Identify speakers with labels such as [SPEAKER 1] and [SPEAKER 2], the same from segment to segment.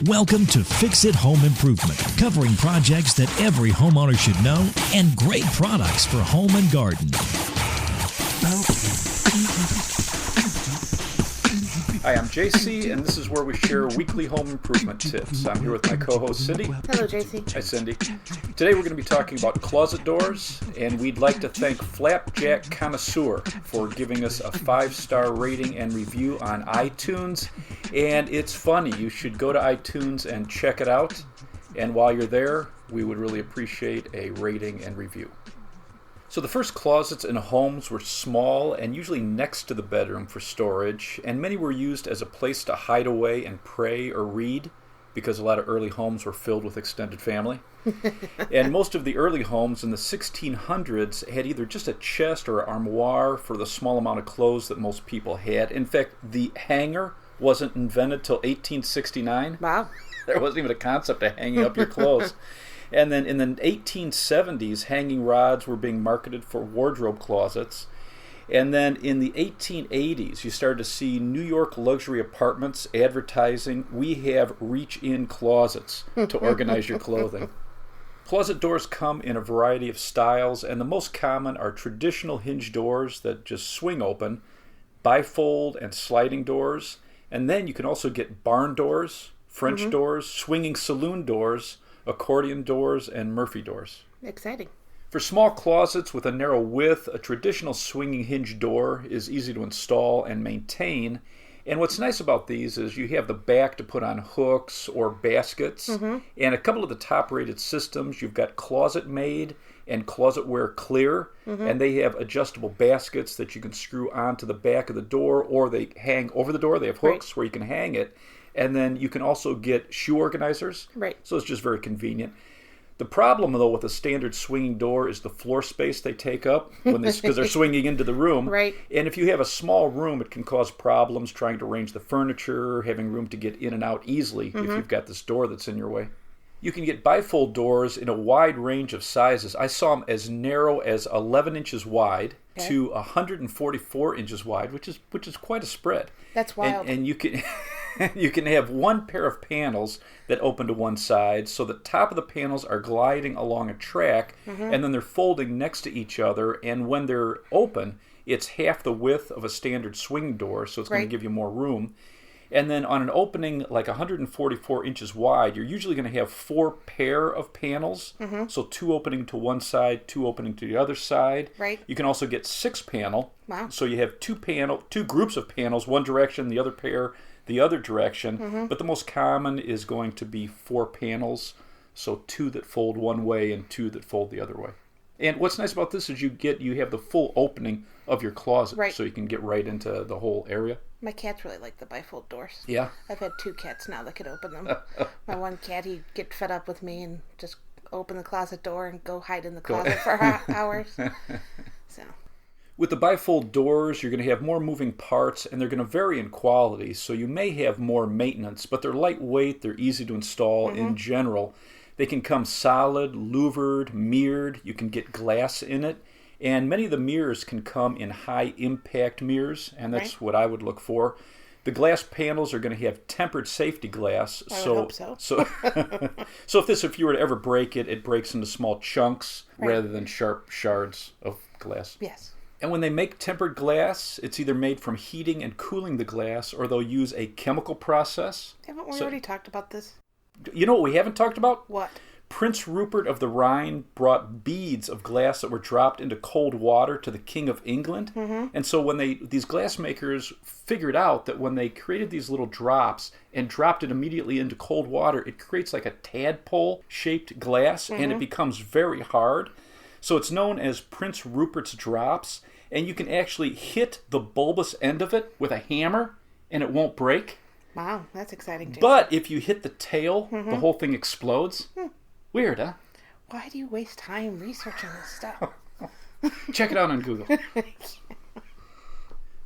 [SPEAKER 1] Welcome to Fix It Home Improvement, covering projects that every homeowner should know and great products for home and garden.
[SPEAKER 2] Hi, I'm JC, and this is where we share weekly home improvement tips. I'm here with my co-host, Cindy.
[SPEAKER 3] Hello, JC.
[SPEAKER 2] Hi, Cindy. Today we're going to be talking about closet doors, and we'd like to thank Flapjack Connoisseur for giving us a 5-star rating and review on iTunes. And it's funny, you should go to iTunes and check it out. And while you're there, we would really appreciate a rating and review. So the first closets in homes were small and usually next to the bedroom for storage, and many were used as a place to hide away and pray or read, because a lot of early homes were filled with extended family. And most of the early homes in the 1600s had either just a chest or an armoire for the small amount of clothes that most people had. In fact, the hanger wasn't invented till 1869.
[SPEAKER 3] Wow.
[SPEAKER 2] There wasn't even a concept of hanging up your clothes. And then in the 1870s, hanging rods were being marketed for wardrobe closets. And then in the 1880s, you started to see New York luxury apartments advertising, "We have reach-in closets to organize your clothing." Closet doors come in a variety of styles, and the most common are traditional hinge doors that just swing open, bifold and sliding doors, and then you can also get barn doors, French doors, swinging saloon doors, accordion doors, and Murphy doors.
[SPEAKER 3] Exciting.
[SPEAKER 2] For small closets with a narrow width, a traditional swinging hinge door is easy to install and maintain. And what's nice about these is you have the back to put on hooks or baskets. And a couple of the top-rated systems, you've got Closet Made and Closetware Clear, and they have adjustable baskets that you can screw onto the back of the door, or they hang over the door. They have hooks where you can hang it. And then you can also get shoe organizers.
[SPEAKER 3] Right.
[SPEAKER 2] So it's just very convenient. The problem, though, with a standard swinging door is the floor space they take up because they're swinging into the room.
[SPEAKER 3] Right.
[SPEAKER 2] And if you have a small room, it can cause problems trying to arrange the furniture, having room to get in and out easily if you've got this door that's in your way. You can get bifold doors in a wide range of sizes. I saw them as narrow as 11 inches wide to 144 inches wide, which is quite a spread.
[SPEAKER 3] That's wild.
[SPEAKER 2] And you can you can have one pair of panels that open to one side, so the top of the panels are gliding along a track, and then they're folding next to each other, and when they're open, it's half the width of a standard swing door, so it's going to give you more room. And then on an opening like 144 inches wide, you're usually going to have 4 pair of panels, so 2 opening to one side, 2 opening to the other side.
[SPEAKER 3] Right.
[SPEAKER 2] You can also get 6 panel,
[SPEAKER 3] Wow.
[SPEAKER 2] so you have 2 groups of panels, one direction, the other pair the other direction, but the most common is going to be 4 panels, so 2 that fold one way and 2 that fold the other way. And what's nice about this is you have the full opening of your closet, so you can get right into the whole area.
[SPEAKER 3] My cats really like the bifold doors.
[SPEAKER 2] Yeah.
[SPEAKER 3] I've had 2 cats now that could open them. My one cat, he'd get fed up with me and just open the closet door and go hide in the closet for hours. So.
[SPEAKER 2] With the bifold doors, you're going to have more moving parts, and they're going to vary in quality, so you may have more maintenance, but they're lightweight, they're easy to install in general. They can come solid, louvered, mirrored, you can get glass in it, and many of the mirrors can come in high-impact mirrors, and that's what I would look for. The glass panels are going to have tempered safety glass.
[SPEAKER 3] I would hope so.
[SPEAKER 2] So if you were to ever break it, it breaks into small chunks rather than sharp shards of glass.
[SPEAKER 3] Yes.
[SPEAKER 2] And when they make tempered glass, it's either made from heating and cooling the glass, or they'll use a chemical process.
[SPEAKER 3] Haven't we already talked about this?
[SPEAKER 2] You know what we haven't talked about?
[SPEAKER 3] What?
[SPEAKER 2] Prince Rupert of the Rhine brought beads of glass that were dropped into cold water to the King of England. And so when these glass makers figured out that when they created these little drops and dropped it immediately into cold water, it creates like a tadpole-shaped glass, and it becomes very hard. So it's known as Prince Rupert's drops, and you can actually hit the bulbous end of it with a hammer, and it won't break.
[SPEAKER 3] Wow, that's exciting too.
[SPEAKER 2] But if you hit the tail, the whole thing explodes. Weird, huh?
[SPEAKER 3] Why do you waste time researching this stuff?
[SPEAKER 2] Check it out on Google.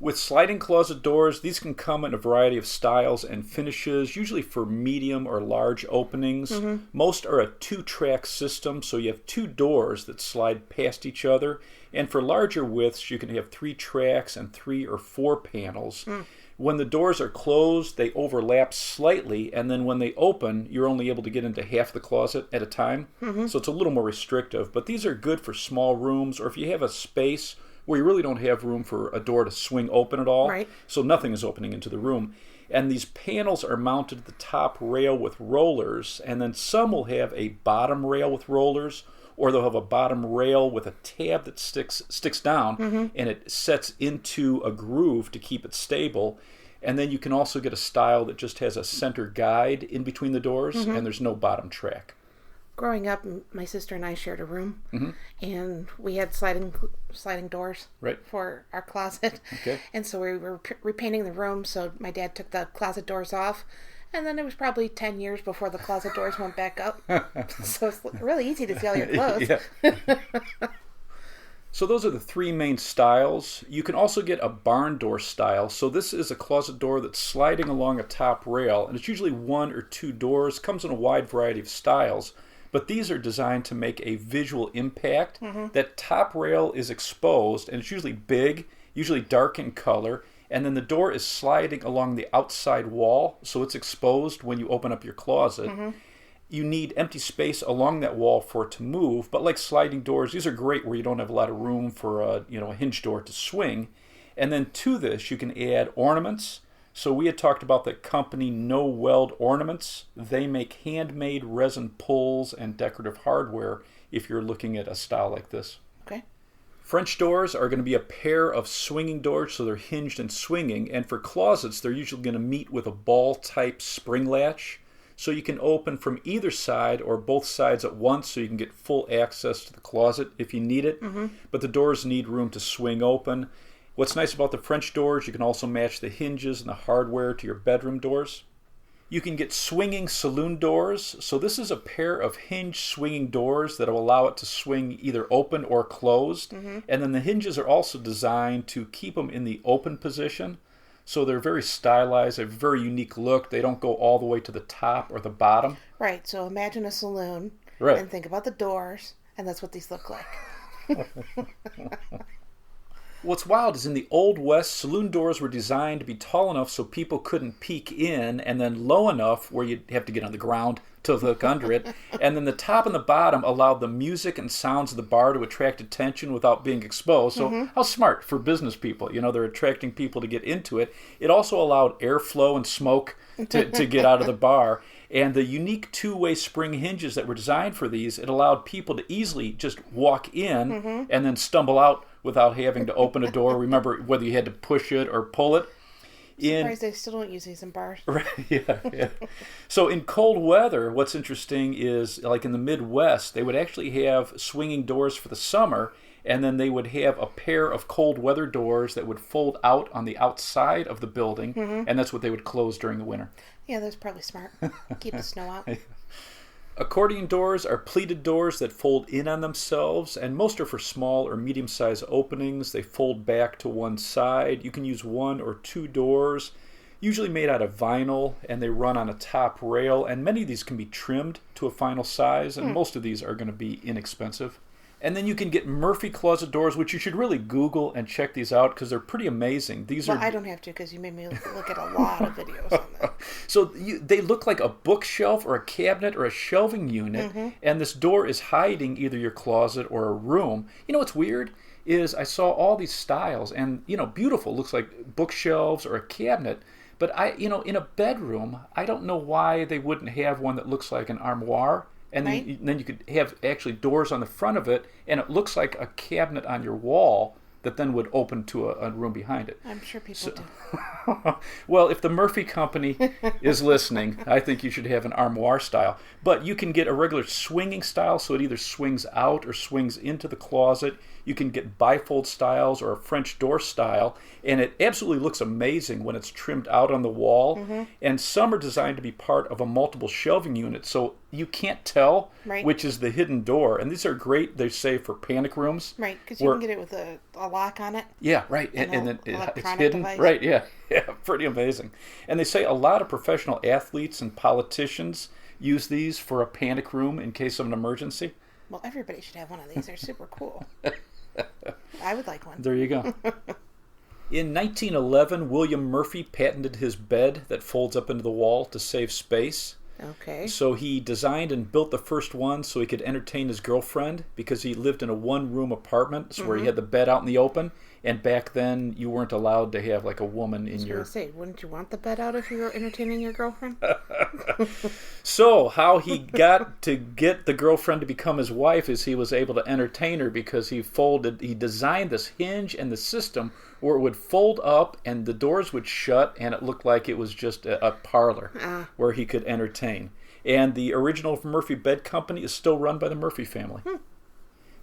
[SPEAKER 2] With sliding closet doors, these can come in a variety of styles and finishes, usually for medium or large openings. Most are a 2-track system, so you have 2 doors that slide past each other. And for larger widths, you can have 3 tracks and 3 or 4 panels. When the doors are closed, they overlap slightly, and then when they open, you're only able to get into half the closet at a time. So it's a little more restrictive. But these are good for small rooms, or if you have a space where you really don't have room for a door to swing open at all.
[SPEAKER 3] Right.
[SPEAKER 2] So nothing is opening into the room. And these panels are mounted at the top rail with rollers, and then some will have a bottom rail with rollers, or they'll have a bottom rail with a tab that sticks down, and it sets into a groove to keep it stable. And then you can also get a style that just has a center guide in between the doors, and there's no bottom track.
[SPEAKER 3] Growing up, my sister and I shared a room, and we had sliding doors for our closet.
[SPEAKER 2] Okay.
[SPEAKER 3] And so we were repainting the room, so my dad took the closet doors off, and then it was probably 10 years before the closet doors went back up. So it's really easy to see all your clothes.
[SPEAKER 2] So those are the three main styles. You can also get a barn door style. So this is a closet door that's sliding along a top rail, and it's usually one or two doors. Comes in a wide variety of styles. But these are designed to make a visual impact. That top rail is exposed, and it's usually big, usually dark in color, and then the door is sliding along the outside wall, so it's exposed when you open up your closet. You need empty space along that wall for it to move, but like sliding doors, these are great where you don't have a lot of room for a hinge door to swing. And then to this, you can add ornaments. So we had talked about the company No Weld Ornaments. They make handmade resin pulls and decorative hardware if you're looking at a style like this.
[SPEAKER 3] Okay.
[SPEAKER 2] French doors are going to be a pair of swinging doors, so they're hinged and swinging. And for closets, they're usually going to meet with a ball-type spring latch. So you can open from either side or both sides at once, so you can get full access to the closet if you need it. But the doors need room to swing open. What's nice about the French doors, you can also match the hinges and the hardware to your bedroom doors. You can get swinging saloon doors. So this is a pair of hinged swinging doors that will allow it to swing either open or closed. And then the hinges are also designed to keep them in the open position. So they're very stylized, a very unique look. They don't go all the way to the top or the bottom.
[SPEAKER 3] Right, so imagine a saloon and think about the doors, and that's what these look like.
[SPEAKER 2] What's wild is in the Old West, saloon doors were designed to be tall enough so people couldn't peek in, and then low enough where you'd have to get on the ground to look under it. And then the top and the bottom allowed the music and sounds of the bar to attract attention without being exposed. So how smart for business people. They're attracting people to get into it. It also allowed airflow and smoke to get out of the bar. And the unique two-way spring hinges that were designed for these, it allowed people to easily just walk in and then stumble out without having to open a door. Remember, whether you had to push it or pull it.
[SPEAKER 3] Surprised they still don't use these in bars.
[SPEAKER 2] Right, yeah. So in cold weather, what's interesting is, like in the Midwest, they would actually have swinging doors for the summer, and then they would have a pair of cold weather doors that would fold out on the outside of the building, and that's what they would close during the winter.
[SPEAKER 3] Yeah, that's probably smart. Keep the snow out.
[SPEAKER 2] Accordion doors are pleated doors that fold in on themselves, and most are for small or medium-sized openings. They fold back to one side. You can use one or two doors, usually made out of vinyl, and they run on a top rail, and many of these can be trimmed to a final size, and most of these are going to be inexpensive. And then you can get Murphy closet doors, which you should really Google and check these out because they're pretty amazing.
[SPEAKER 3] I don't have to because you made me look at a lot of videos on that.
[SPEAKER 2] So they look like a bookshelf or a cabinet or a shelving unit, and this door is hiding either your closet or a room. What's weird is I saw all these styles, and beautiful, looks like bookshelves or a cabinet. But in a bedroom, I don't know why they wouldn't have one that looks like an armoire. And then you could have actually doors on the front of it, and it looks like a cabinet on your wall that then would open to a room behind it.
[SPEAKER 3] I'm sure people do.
[SPEAKER 2] Well, if the Murphy Company is listening, I think you should have an armoire style. But you can get a regular swinging style, so it either swings out or swings into the closet. You can get bifold styles or a French door style, and it absolutely looks amazing when it's trimmed out on the wall. And some are designed to be part of a multiple shelving unit, so you can't tell which is the hidden door. And these are great, they say, for panic rooms.
[SPEAKER 3] Right, because you can get it with a lock on it.
[SPEAKER 2] Yeah, right. And then it's hidden.
[SPEAKER 3] Device.
[SPEAKER 2] Right, yeah, pretty amazing. And they say a lot of professional athletes and politicians use these for a panic room in case of an emergency.
[SPEAKER 3] Well, everybody should have one of these. They're super cool. I would like one.
[SPEAKER 2] There you go. In 1911, William Murphy patented his bed that folds up into the wall to save space.
[SPEAKER 3] Okay.
[SPEAKER 2] So he designed and built the first one so he could entertain his girlfriend, because he lived in a one-room apartment where he had the bed out in the open. And back then, you weren't allowed to have like a woman in your...
[SPEAKER 3] I was going to say, wouldn't you want the bed out if you were entertaining your girlfriend?
[SPEAKER 2] So how he got to get the girlfriend to become his wife is he was able to entertain her, because he designed this hinge and the system where it would fold up and the doors would shut, and it looked like it was just a parlor where he could entertain. And the original Murphy Bed Company is still run by the Murphy family.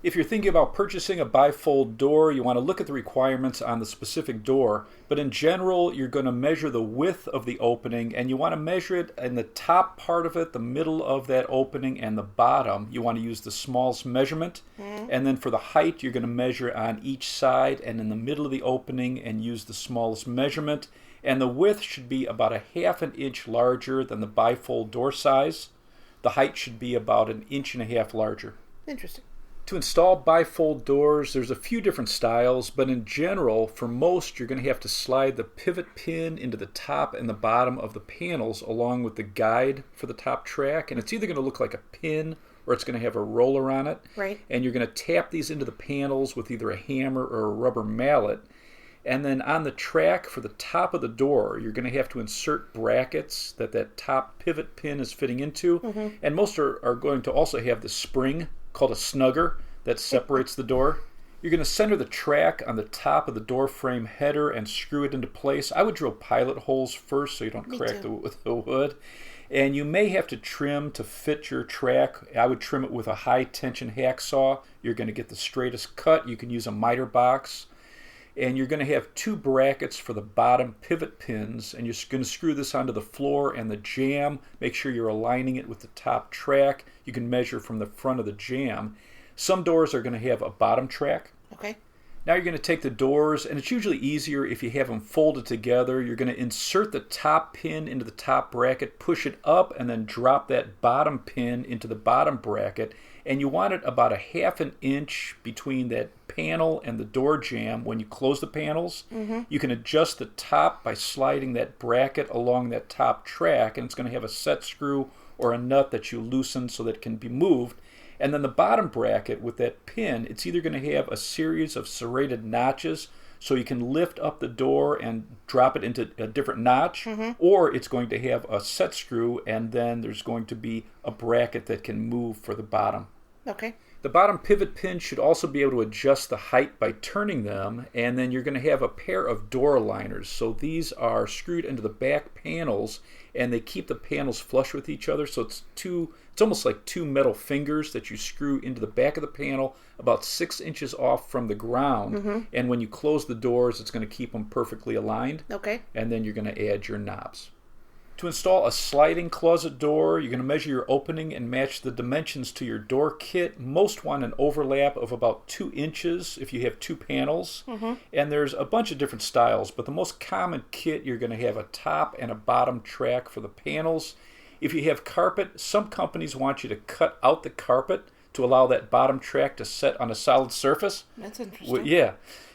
[SPEAKER 2] If you're thinking about purchasing a bifold door, you want to look at the requirements on the specific door. But in general, you're going to measure the width of the opening, and you want to measure it in the top part of it, the middle of that opening, and the bottom. You want to use the smallest measurement. And then for the height, you're going to measure on each side and in the middle of the opening and use the smallest measurement. And the width should be about a half an inch larger than the bifold door size. The height should be about an inch and a half larger.
[SPEAKER 3] Interesting.
[SPEAKER 2] To install bifold doors, there's a few different styles, but in general, for most, you're going to have to slide the pivot pin into the top and the bottom of the panels along with the guide for the top track. And it's either going to look like a pin or it's going to have a roller on it.
[SPEAKER 3] Right.
[SPEAKER 2] And you're going to tap these into the panels with either a hammer or a rubber mallet. And then on the track for the top of the door, you're going to have to insert brackets that top pivot pin is fitting into. And most are going to also have the spring called a snugger that separates the door. You're going to center the track on the top of the door frame header and screw it into place. I would drill pilot holes first so you don't crack the wood. And you may have to trim to fit your track. I would trim it with a high tension hacksaw. You're going to get the straightest cut. You can use a miter box. And you're going to have two brackets for the bottom pivot pins, and you're going to screw this onto the floor and the jamb. Make sure you're aligning it with the top track. You can measure from the front of the jamb. Some doors are going to have a bottom track.
[SPEAKER 3] Okay.
[SPEAKER 2] Now you're going to take the doors, and it's usually easier if you have them folded together. You're going to insert the top pin into the top bracket, push it up, and then drop that bottom pin into the bottom bracket. And you want it about a half an inch between that panel and the door jamb when you close the panels. You can adjust the top by sliding that bracket along that top track, and it's going to have a set screw or a nut that you loosen so that it can be moved. And then the bottom bracket with that pin, it's either going to have a series of serrated notches so you can lift up the door and drop it into a different notch, or it's going to have a set screw, and then there's going to be a bracket that can move for the bottom.
[SPEAKER 3] Okay.
[SPEAKER 2] The bottom pivot pin should also be able to adjust the height by turning them, and then you're going to have a pair of door aligners. So these are screwed into the back panels, and they keep the panels flush with each other. So it's almost like two metal fingers that you screw into the back of the panel about 6 inches off from the ground. And when you close the doors, it's going to keep them perfectly aligned.
[SPEAKER 3] Okay.
[SPEAKER 2] And then you're going to add your knobs. To install a sliding closet door, you're going to measure your opening and match the dimensions to your door kit. Most want an overlap of about 2 inches if you have two panels. And there's a bunch of different styles, but the most common kit, you're going to have a top and a bottom track for the panels. If you have carpet, some companies want you to cut out the carpet to allow that bottom track to set on a solid surface.
[SPEAKER 3] That's interesting.
[SPEAKER 2] Yeah.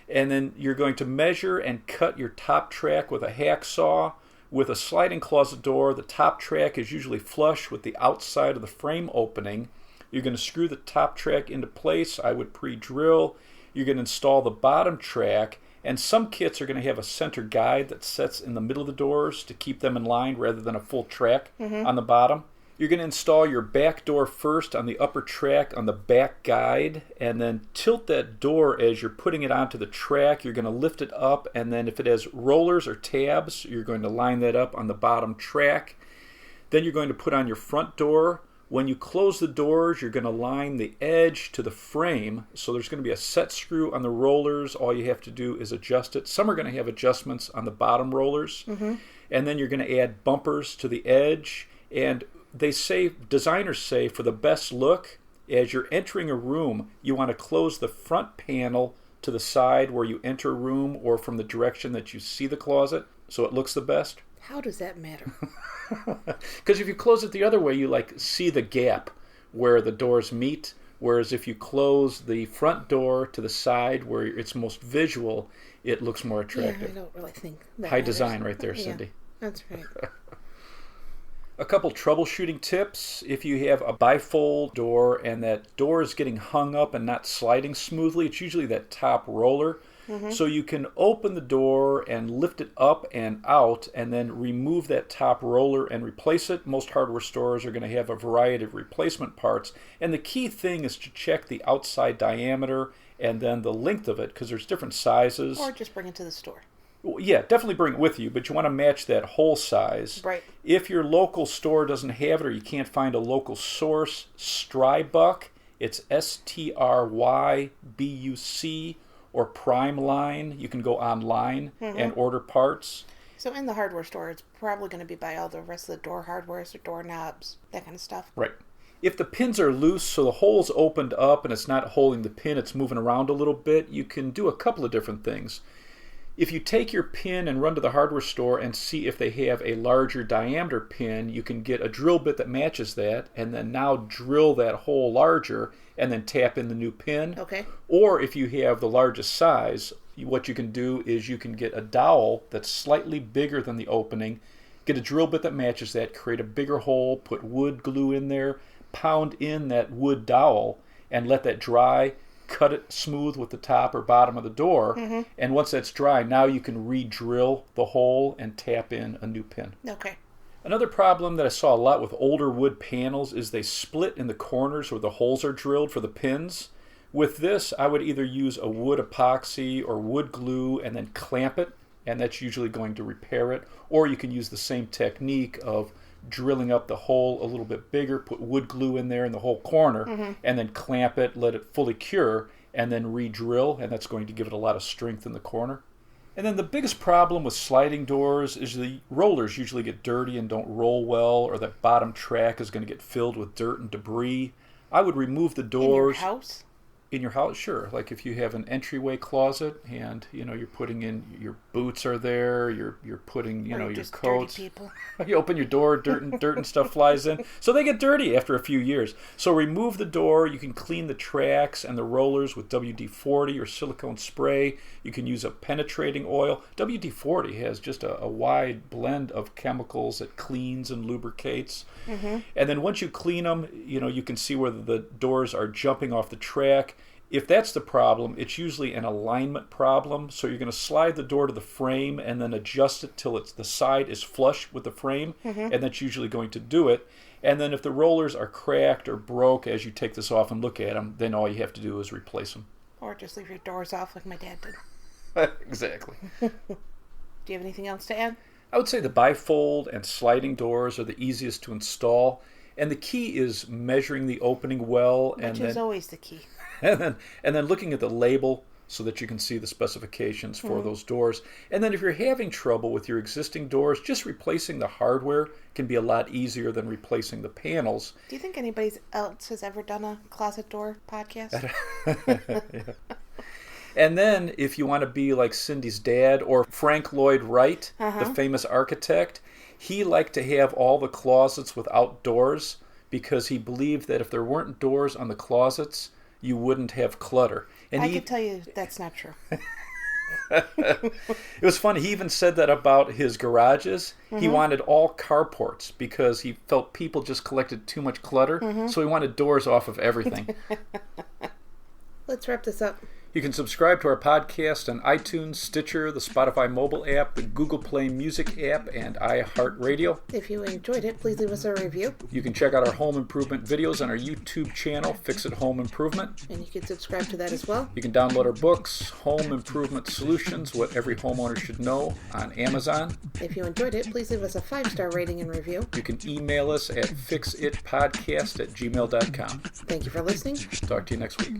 [SPEAKER 2] And then you're going to measure and cut your top track with a hacksaw. With a sliding closet door, the top track is usually flush with the outside of the frame opening. You're going to screw the top track into place. I would pre-drill. You're going to install the bottom track, and some kits are going to have a center guide that sets in the middle of the doors to keep them in line rather than a full track on the bottom. You're going to install your back door first on the upper track on the back guide, and then tilt that door as you're putting it onto the track. You're going to lift it up, and then if it has rollers or tabs, you're going to line that up on the bottom track. Then you're going to put on your front door. When you close the doors, you're going to line the edge to the frame. So there's going to be a set screw on the rollers. All you have to do is adjust it. Some are going to have adjustments on the bottom rollers. And then you're going to add bumpers to the edge. And designers say, for the best look, as you're entering a room, you want to close the front panel to the side where you enter a room or from the direction that you see the closet so it looks the best.
[SPEAKER 3] How does that matter?
[SPEAKER 2] Because if you close it the other way, you see the gap where the doors meet, Whereas if you close the front door to the side where it's most visual, it looks more attractive.
[SPEAKER 3] Yeah, I don't really think that
[SPEAKER 2] High
[SPEAKER 3] matters.
[SPEAKER 2] design right there, Cindy.
[SPEAKER 3] Yeah, that's right.
[SPEAKER 2] A couple troubleshooting tips. If you have a bifold door and that door is getting hung up and not sliding smoothly, it's usually that top roller. So you can open the door and lift it up and out and then remove that top roller and replace it. Most hardware stores are going to have a variety of replacement parts. And the key thing is to check the outside diameter and then the length of it, because there's different sizes.
[SPEAKER 3] Or just bring it to the store.
[SPEAKER 2] Yeah, definitely bring it with you, but you want to match that hole size.
[SPEAKER 3] Right.
[SPEAKER 2] If your local store doesn't have it or you can't find a local source, Strybuck, it's STRYBUC, or Primeline. You can go online and order parts.
[SPEAKER 3] So in the hardware store, it's probably going to be by all the rest of the door hardware, so door knobs, that kind of stuff.
[SPEAKER 2] Right. If the pins are loose, so the hole's opened up and it's not holding the pin, it's moving around a little bit, you can do a couple of different things. If you take your pin and run to the hardware store and see if they have a larger diameter pin, you can get a drill bit that matches that and then now drill that hole larger and then tap in the new pin.
[SPEAKER 3] Okay.
[SPEAKER 2] Or if you have the largest size, what you can do is you can get a dowel that's slightly bigger than the opening, get a drill bit that matches that, create a bigger hole, put wood glue in there, pound in that wood dowel, and let that dry. Cut it smooth with the top or bottom of the door, and once that's dry, now you can re-drill the hole and tap in a new pin.
[SPEAKER 3] Okay.
[SPEAKER 2] Another problem that I saw a lot with older wood panels is they split in the corners where the holes are drilled for the pins. With this, I would either use a wood epoxy or wood glue and then clamp it, and that's usually going to repair it, or you can use the same technique of drilling up the hole a little bit bigger, put wood glue in there in the whole corner, and then clamp it, let it fully cure, and then re-drill, and that's going to give it a lot of strength in the corner. And then the biggest problem with sliding doors is the rollers usually get dirty and don't roll well, or that bottom track is going to get filled with dirt and debris. I would remove the doors.
[SPEAKER 3] In your house?
[SPEAKER 2] In your house, sure. Like if you have an entryway closet and you're putting in your boots are there, you're putting your
[SPEAKER 3] just
[SPEAKER 2] coats.
[SPEAKER 3] Dirty people.
[SPEAKER 2] You open your door, dirt and stuff flies in. So they get dirty after a few years. So remove the door. You can clean the tracks and the rollers with WD-40 or silicone spray. You can use a penetrating oil. WD-40 has just a wide blend of chemicals that cleans and lubricates. And then once you clean them, you can see whether the doors are jumping off the track. If that's the problem, it's usually an alignment problem. So you're going to slide the door to the frame and then adjust it till the side is flush with the frame, and that's usually going to do it. And then if the rollers are cracked or broke as you take this off and look at them, then all you have to do is replace them.
[SPEAKER 3] Or just leave your doors off like my dad did.
[SPEAKER 2] Exactly.
[SPEAKER 3] Do you have anything else to add?
[SPEAKER 2] I would say the bifold and sliding doors are the easiest to install. And the key is measuring the opening well.
[SPEAKER 3] Which is always the key.
[SPEAKER 2] And then looking at the label so that you can see the specifications for those doors. And then if you're having trouble with your existing doors, just replacing the hardware can be a lot easier than replacing the panels.
[SPEAKER 3] Do you think anybody else has ever done a closet door podcast?
[SPEAKER 2] Yeah. And then if you want to be like Cindy's dad or Frank Lloyd Wright, the famous architect, he liked to have all the closets without doors because he believed that if there weren't doors on the closets, you wouldn't have clutter. And
[SPEAKER 3] I can tell you that's not true.
[SPEAKER 2] It was funny. He even said that about his garages. He wanted all carports because he felt people just collected too much clutter. So he wanted doors off of everything.
[SPEAKER 3] Let's wrap this up.
[SPEAKER 2] You can subscribe to our podcast on iTunes, Stitcher, the Spotify mobile app, the Google Play Music app, and iHeartRadio.
[SPEAKER 3] If you enjoyed it, please leave us a review.
[SPEAKER 2] You can check out our home improvement videos on our YouTube channel, Fix It Home Improvement.
[SPEAKER 3] And you can subscribe to that as well.
[SPEAKER 2] You can download our books, Home Improvement Solutions, What Every Homeowner Should Know, on Amazon.
[SPEAKER 3] If you enjoyed it, please leave us a 5-star rating and review.
[SPEAKER 2] You can email us at fixitpodcast@gmail.com.
[SPEAKER 3] Thank you for listening.
[SPEAKER 2] Talk to you next week.